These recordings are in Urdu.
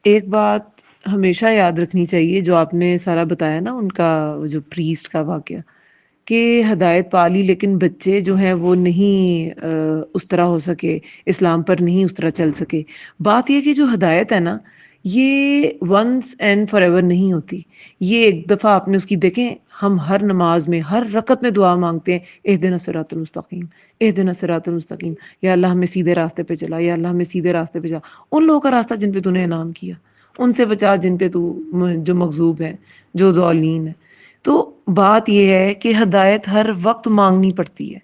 ایک بات ہمیشہ یاد رکھنی چاہیے جو آپ نے سارا بتایا نا، ان کا وہ جو پریسٹ کا واقعہ، کہ ہدایت پا لی لیکن بچے جو ہیں وہ نہیں اس طرح ہو سکے، اسلام پر نہیں اس طرح چل سکے۔ بات یہ کہ جو ہدایت ہے نا، یہ ونس اینڈ فار ایور نہیں ہوتی۔ یہ ایک دفعہ آپ نے اس کی دیکھیں، ہم ہر نماز میں ہر رکعت میں دعا مانگتے ہیں، اہدنا الصراط المستقیم، اہدنا الصراط المستقیم، یا اللہ ہمیں سیدھے راستے پہ چلا، یا اللہ ہمیں سیدھے راستے پہ چلا، ان لوگوں کا راستہ جن پہ تو نے انعام کیا، ان سے بچا جن پہ تو جو مغضوب ہے، جو ضالین ہے۔ تو بات یہ ہے کہ ہدایت ہر وقت مانگنی پڑتی ہے،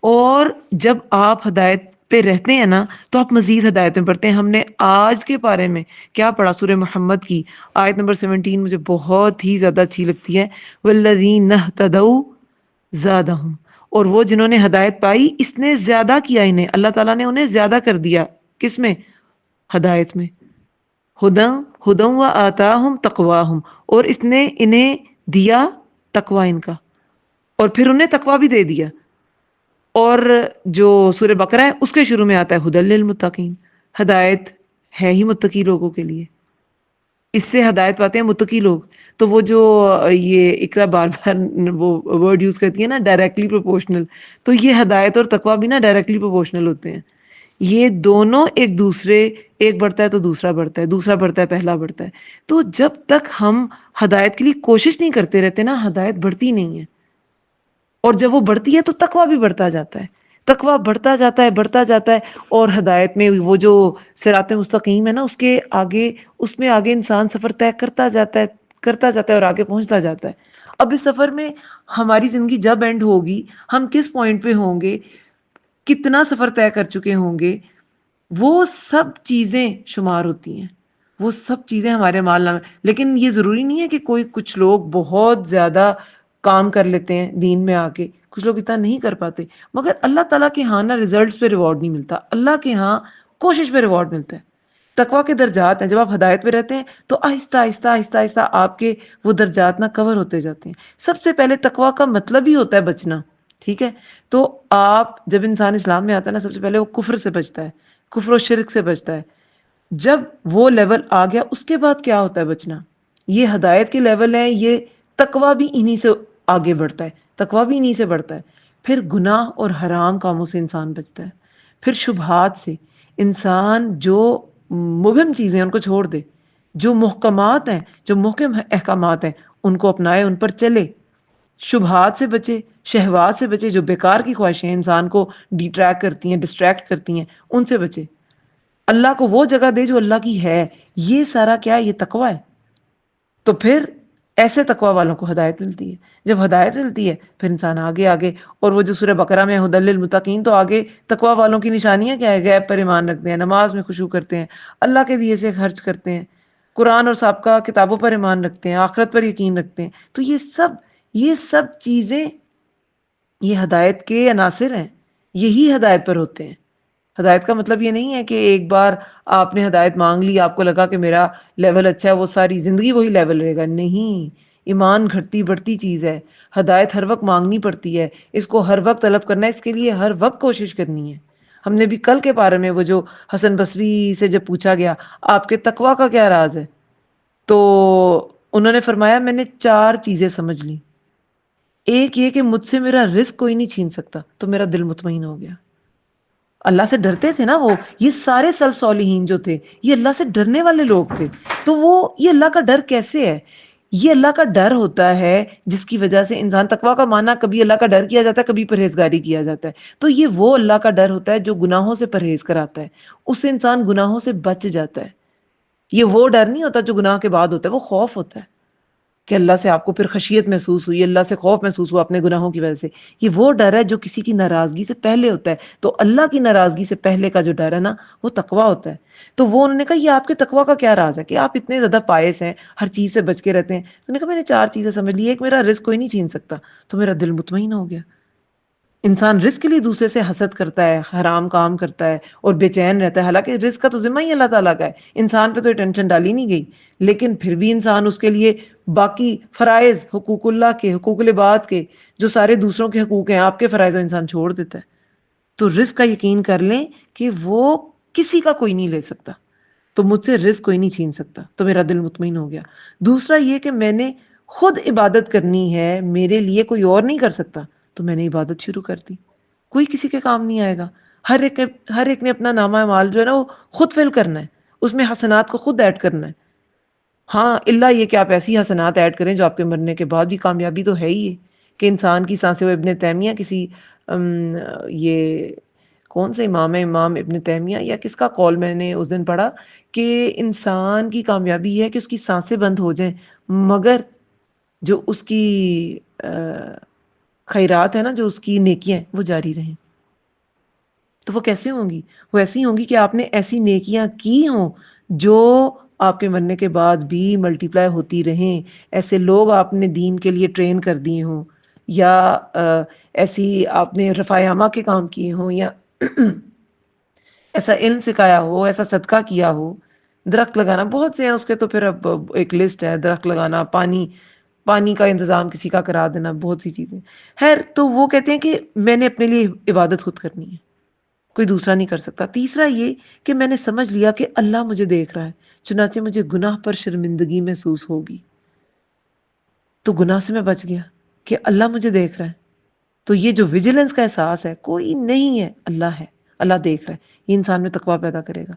اور جب آپ ہدایت پہ رہتے ہیں نا تو آپ مزید ہدایتیں پڑھتے ہیں۔ ہم نے آج کے بارے میں کیا پڑھا؟ سورہ محمد کی آیت نمبر 17 مجھے بہت ہی زیادہ اچھی لگتی ہے، والذین اہتدوا زادہم، اور وہ جنہوں نے ہدایت پائی اس نے زیادہ کیا انہیں، اللہ تعالیٰ نے انہیں زیادہ کر دیا۔ کس میں؟ ہدایت میں۔ ہدم و آتاہم تقواہم، اور اس نے انہیں دیا تقوی ان کا، اور پھر انہیں تقوی بھی دے دیا۔ اور جو سورہ بقرہ ہے اس کے شروع میں آتا ہے ہدی للمتقین، ہدایت ہے ہی متقی لوگوں کے لیے، اس سے ہدایت پاتے ہیں متقی لوگ۔ تو وہ جو یہ اقرا بار بار وہ ورڈ یوز کرتی ہے نا، ڈائریکٹلی پروپورشنل، تو یہ ہدایت اور تقوی بھی نا ڈائریکٹلی پروپورشنل ہوتے ہیں۔ یہ دونوں ایک دوسرے، ایک بڑھتا ہے تو دوسرا بڑھتا ہے، دوسرا بڑھتا ہے پہلا بڑھتا ہے۔ تو جب تک ہم ہدایت کے لیے کوشش نہیں کرتے رہتے نا، ہدایت بڑھتی نہیں ہے، اور جب وہ بڑھتی ہے تو تقویٰ بھی بڑھتا جاتا ہے، تقویٰ بڑھتا جاتا ہے، بڑھتا جاتا ہے، اور ہدایت میں وہ جو صراط مستقیم ہے نا، اس کے آگے، اس میں آگے انسان سفر طے کرتا جاتا ہے، کرتا جاتا ہے، اور آگے پہنچتا جاتا ہے۔ اب اس سفر میں ہماری زندگی جب اینڈ ہوگی، ہم کس پوائنٹ پہ ہوں گے، کتنا سفر طے کر چکے ہوں گے، وہ سب چیزیں شمار ہوتی ہیں، وہ سب چیزیں ہمارے مال نام۔ لیکن یہ ضروری نہیں ہے کہ کوئی، کچھ لوگ بہت زیادہ کام کر لیتے ہیں دین میں آ کے، کچھ لوگ اتنا نہیں کر پاتے، مگر اللہ تعالیٰ کے ہاں نا ریزلٹس پہ ریوارڈ نہیں ملتا، اللہ کے ہاں کوشش پہ ریوارڈ ملتا ہے۔ تقویٰ کے درجات ہیں، جب آپ ہدایت پہ رہتے ہیں تو آہستہ آہستہ آہستہ آہستہ آپ کے وہ درجات نہ کور ہوتے جاتے ہیں۔ سب سے پہلے تقویٰ کا مطلب ہی ہوتا ہے بچنا، ٹھیک ہے؟ تو آپ جب انسان اسلام میں آتا ہے نا، سب سے پہلے وہ کفر سے بچتا ہے، کفر و شرک سے بچتا ہے۔ جب وہ لیول آ گیا اس کے بعد کیا ہوتا ہے بچنا؟ یہ ہدایت کے لیول ہیں، یہ تقویٰ بھی انہی سے آگے بڑھتا ہے، تقویٰ بھی انہی سے بڑھتا ہے۔ پھر گناہ اور حرام کاموں سے انسان بچتا ہے، پھر شبہات سے انسان جو مبہم چیزیں ہیں ان کو چھوڑ دے، جو محکمات ہیں، جو محکم احکامات ہیں ان کو اپنائے، ان پر چلے، شبہات سے بچے، شہوات سے بچے، جو بیکار کی خواہشیں انسان کو ڈیٹریکٹ کرتی ہیں، ڈسٹریکٹ کرتی ہیں، ان سے بچے، اللہ کو وہ جگہ دے جو اللہ کی ہے۔ یہ سارا کیا ہے؟ یہ تقویٰ ہے۔ تو پھر ایسے تقویٰ والوں کو ہدایت ملتی ہے۔ جب ہدایت ملتی ہے پھر انسان آگے آگے، اور وہ جو سورہ بقرہ میں ہدی للمتقین، تو آگے تقویٰ والوں کی نشانیاں کیا ہے؟ غیب پر ایمان رکھتے ہیں، نماز میں خشوع کرتے ہیں، اللہ کے دیے سے خرچ کرتے ہیں، قرآن اور سابقہ کتابوں پر ایمان رکھتے ہیں، آخرت پر یقین رکھتے ہیں۔ تو یہ سب چیزیں، یہ ہدایت کے عناصر ہیں، یہی ہدایت پر ہوتے ہیں۔ ہدایت کا مطلب یہ نہیں ہے کہ ایک بار آپ نے ہدایت مانگ لی، آپ کو لگا کہ میرا لیول اچھا ہے، وہ ساری زندگی وہی لیول رہے گا، نہیں۔ ایمان گھٹتی بڑھتی چیز ہے، ہدایت ہر وقت مانگنی پڑتی ہے، اس کو ہر وقت طلب کرنا ہے، اس کے لیے ہر وقت کوشش کرنی ہے۔ ہم نے بھی کل کے بارے میں وہ جو حسن بصری سے جب پوچھا گیا آپ کے تقویٰ کا کیا راز ہے، تو انہوں نے فرمایا میں نے 4 چیزیں سمجھ لی۔ ایک یہ کہ مجھ سے میرا رزق کوئی نہیں چھین سکتا، تو میرا دل مطمئن ہو گیا۔ اللہ سے ڈرتے تھے نا وہ، یہ سارے سلف صالحین جو تھے یہ اللہ سے ڈرنے والے لوگ تھے۔ تو وہ یہ اللہ کا ڈر کیسے ہے؟ یہ اللہ کا ڈر ہوتا ہے جس کی وجہ سے انسان، تقویٰ کا معنی کبھی اللہ کا ڈر کیا جاتا ہے، کبھی پرہیزگاری کیا جاتا ہے۔ تو یہ وہ اللہ کا ڈر ہوتا ہے جو گناہوں سے پرہیز کراتا ہے، اس سے انسان گناہوں سے بچ جاتا ہے۔ یہ وہ ڈر نہیں ہوتا جو گناہ کے بعد ہوتا ہے، وہ خوف ہوتا ہے کہ اللہ سے آپ کو پھر خشیت محسوس ہوئی، اللہ سے خوف محسوس ہوا اپنے گناہوں کی وجہ سے۔ یہ وہ ڈر ہے جو کسی کی ناراضگی سے پہلے ہوتا ہے۔ تو اللہ کی ناراضگی سے پہلے کا جو ڈر ہے نا، وہ تقویٰ ہوتا ہے۔ تو وہ انہوں نے کہا یہ آپ کے تقویٰ کا کیا راز ہے کہ آپ اتنے زیادہ پائس ہیں، ہر چیز سے بچ کے رہتے ہیں؟ تو نے کہا میں نے 4 چیزیں سمجھ لی۔ ایک، میرا رزق کوئی نہیں چھین سکتا، تو میرا دل مطمئن ہو گیا۔ انسان رزق کے لیے دوسرے سے حسد کرتا ہے، حرام کام کرتا ہے اور بے چین رہتا ہے، حالانکہ رزق کا تو ذمہ ہی اللہ تعالیٰ کا ہے، انسان پہ تو یہ ٹینشن ڈالی نہیں گئی، لیکن پھر بھی انسان اس کے لیے باقی فرائض، حقوق اللہ کے، حقوق العباد کے، جو سارے دوسروں کے حقوق ہیں، آپ کے فرائض انسان چھوڑ دیتا ہے۔ تو رزق کا یقین کر لیں کہ وہ کسی کا کوئی نہیں لے سکتا۔ تو مجھ سے رزق کوئی نہیں چھین سکتا، تو میرا دل مطمئن ہو گیا۔ دوسرا یہ کہ میں نے خود عبادت کرنی ہے، میرے لیے کوئی اور نہیں کر سکتا، تو میں نے عبادت شروع کر دی۔ کوئی کسی کے کام نہیں آئے گا، ہر ایک نے اپنا نامہ اعمال جو ہے نا وہ خود فل کرنا ہے، اس میں حسنات کو خود ایڈ کرنا ہے۔ ہاں اللہ یہ کہ آپ ایسی حسنات ایڈ کریں جو آپ کے مرنے کے بعد بھی کامیابی تو ہے ہی ہے کہ انسان کی سانسیں، وہ ابن تیمیہ کسی یہ کون سے امام ہے، امام ابن تیمیہ یا کس کا قول میں نے اس دن پڑھا کہ انسان کی کامیابی ہے کہ اس کی سانسیں بند ہو جائیں، مگر جو اس کی خیرات ہے نا، جو اس کی نیکیاں ہیں وہ جاری رہیں۔ تو وہ کیسے ہوں گی؟ وہ ایسی ہوں گی کہ آپ نے ایسی نیکیاں کی ہوں جو آپ کے مرنے کے بعد بھی ملٹی پلائی ہوتی رہیں، ایسے لوگ آپ نے دین کے لیے ٹرین کر دیے ہوں، یا ایسی آپ نے رفع عامہ کے کام کیے ہوں، یا ایسا علم سکھایا ہو، ایسا صدقہ کیا ہو، درخت لگانا، بہت سے ہیں اس کے تو پھر اب ایک لسٹ ہے، درخت لگانا، پانی کا انتظام کسی کا کرا دینا، بہت سی چیزیں۔ خیر، تو وہ کہتے ہیں کہ میں نے اپنے لیے عبادت خود کرنی ہے، کوئی دوسرا نہیں کر سکتا۔ تیسرا یہ کہ میں نے سمجھ لیا کہ اللہ مجھے دیکھ رہا ہے، چنانچہ مجھے گناہ پر شرمندگی محسوس ہوگی، تو گناہ سے میں بچ گیا کہ اللہ مجھے دیکھ رہا ہے۔ تو یہ جو ویجیلنس کا احساس ہے، کوئی نہیں ہے، اللہ ہے، اللہ دیکھ رہا ہے، یہ انسان میں تقویٰ پیدا کرے گا۔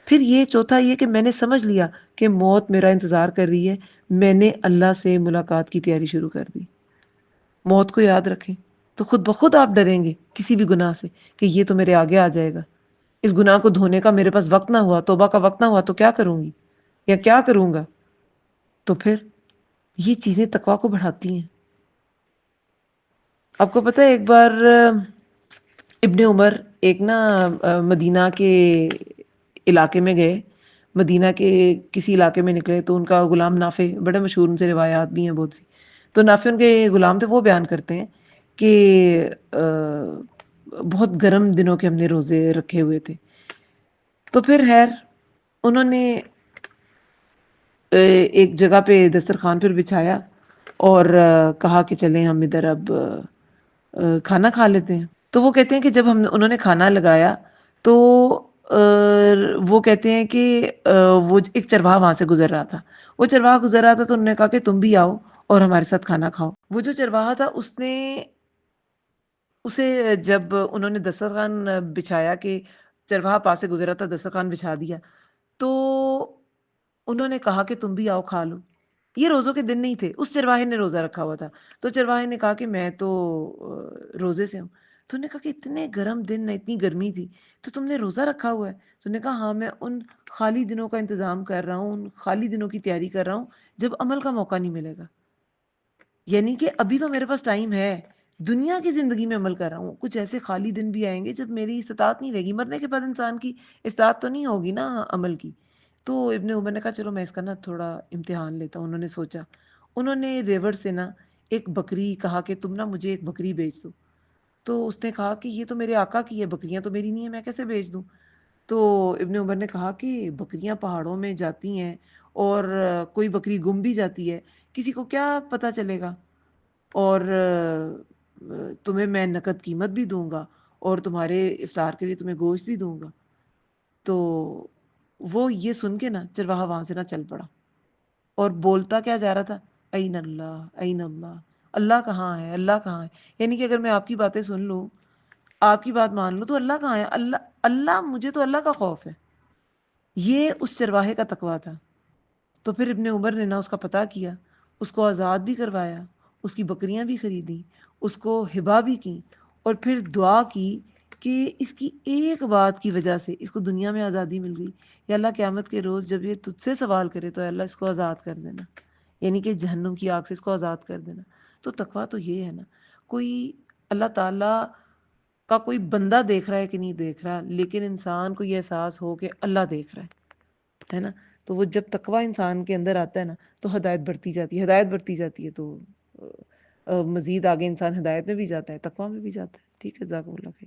پھر یہ چوتھا یہ کہ میں نے سمجھ لیا کہ موت میرا انتظار کر رہی ہے، میں نے اللہ سے ملاقات کی تیاری شروع کر دی۔ موت کو یاد رکھیں تو خود بخود آپ ڈریں گے کسی بھی گناہ سے کہ یہ تو میرے آگے آ جائے گا، اس گناہ کو دھونے کا میرے پاس وقت نہ ہوا، توبہ کا وقت نہ ہوا تو کیا کروں گی یا کیا کروں گا؟ تو پھر یہ چیزیں تقویٰ کو بڑھاتی ہیں۔ آپ کو پتہ ہے ایک بار ابن عمر ایک نا مدینہ کے علاقے میں گئے، مدینہ کے کسی علاقے میں نکلے، تو ان کا غلام نافع، بڑے مشہور ان سے روایات بھی ہیں بہت سی، تو نافع ان کے غلام تھے، وہ بیان کرتے ہیں کہ بہت گرم دنوں کے ہم نے روزے رکھے ہوئے تھے، تو پھر خیر انہوں نے ایک جگہ پہ دسترخوان پھر بچھایا اور کہا کہ چلیں ہم ادھر اب کھانا کھا لیتے ہیں۔ تو وہ کہتے ہیں کہ جب انہوں نے کھانا لگایا تو وہ کہتے ہیں کہ وہ ایک چرواہا وہاں سے گزر رہا تھا، وہ چرواہا گزر رہا تھا تو انہوں نے کہا کہ تم بھی آؤ اور ہمارے ساتھ کھانا کھاؤ۔ وہ جو چرواہا تھا اس نے اسے جب انہوں نے دسترخوان بچھایا کہ چرواہا پاس سے گزرا تھا، دسترخوان بچھا دیا، تو انہوں نے کہا کہ تم بھی آؤ کھا لو۔ یہ روزوں کے دن نہیں تھے، اس چرواہے نے روزہ رکھا ہوا تھا، تو چرواہے نے کہا کہ میں تو روزے سے ہوں۔ تو انہوں نے کہا کہ اتنے گرم دن، اتنی گرمی تھی، تو تم نے روزہ رکھا ہوا ہے؟ تو انہوں نے کہا ہاں، میں ان خالی دنوں کا انتظام کر رہا ہوں، ان خالی دنوں کی تیاری کر رہا ہوں جب عمل کا موقع نہیں ملے گا، یعنی کہ ابھی تو میرے پاس ٹائم ہے، دنیا کی زندگی میں عمل کر رہا ہوں، کچھ ایسے خالی دن بھی آئیں گے جب میری استطاعت نہیں رہے گی، مرنے کے بعد انسان کی استطاعت تو نہیں ہوگی نا عمل کی۔ تو ابن عمر نے کہا چلو میں اس کا نا تھوڑا امتحان لیتا ہوں۔ انہوں نے سوچا، انہوں نے ریوڑ سے نا ایک بکری کہا کہ تم نا مجھے ایک بکری بیچ دو، تو اس نے کہا کہ یہ تو میرے آقا کی ہے، بکریاں تو میری نہیں ہیں، میں کیسے بیچ دوں؟ تو ابن عمر نے کہا کہ بکریاں پہاڑوں میں جاتی ہیں اور کوئی بکری گم بھی جاتی ہے، کسی کو کیا پتہ چلے گا، اور تمہیں میں نقد قیمت بھی دوں گا اور تمہارے افطار کے لیے تمہیں گوشت بھی دوں گا۔ تو وہ یہ سن کے نا چرواہا وہاں سے نہ چل پڑا اور بولتا کیا جا رہا تھا، این اللہ این اللہ، اللہ کہاں ہے، اللہ کہاں ہے؟ یعنی کہ اگر میں آپ کی باتیں سن لوں، آپ کی بات مان لوں، تو اللہ کہاں ہے؟ اللہ مجھے تو اللہ کا خوف ہے۔ یہ اس چرواہے کا تقویٰ تھا۔ تو پھر ابن عمر نے نا اس کا پتہ کیا، اس کو آزاد بھی کروایا، اس کی بکریاں بھی خریدیں، اس کو ہبا بھی کی، اور پھر دعا کی کہ اس کی ایک بات کی وجہ سے اس کو دنیا میں آزادی مل گئی، یا اللہ قیامت کے روز جب یہ تجھ سے سوال کرے تو اللہ اس کو آزاد کر دینا، یعنی کہ جہنم کی آگ سے اس کو آزاد کر دینا۔ تو تقویٰ تو یہ ہے نا، کوئی اللہ تعالیٰ کا کوئی بندہ دیکھ رہا ہے کہ نہیں دیکھ رہا، لیکن انسان کو یہ احساس ہو کہ اللہ دیکھ رہا ہے نا، تو وہ جب تقویٰ انسان کے اندر آتا ہے نا تو ہدایت بڑھتی جاتی ہے، ہدایت بڑھتی جاتی ہے تو مزید آگے انسان ہدایت میں بھی جاتا ہے، تقویٰ میں بھی جاتا ہے۔ ٹھیک ہے، جزاک اللہ خیر۔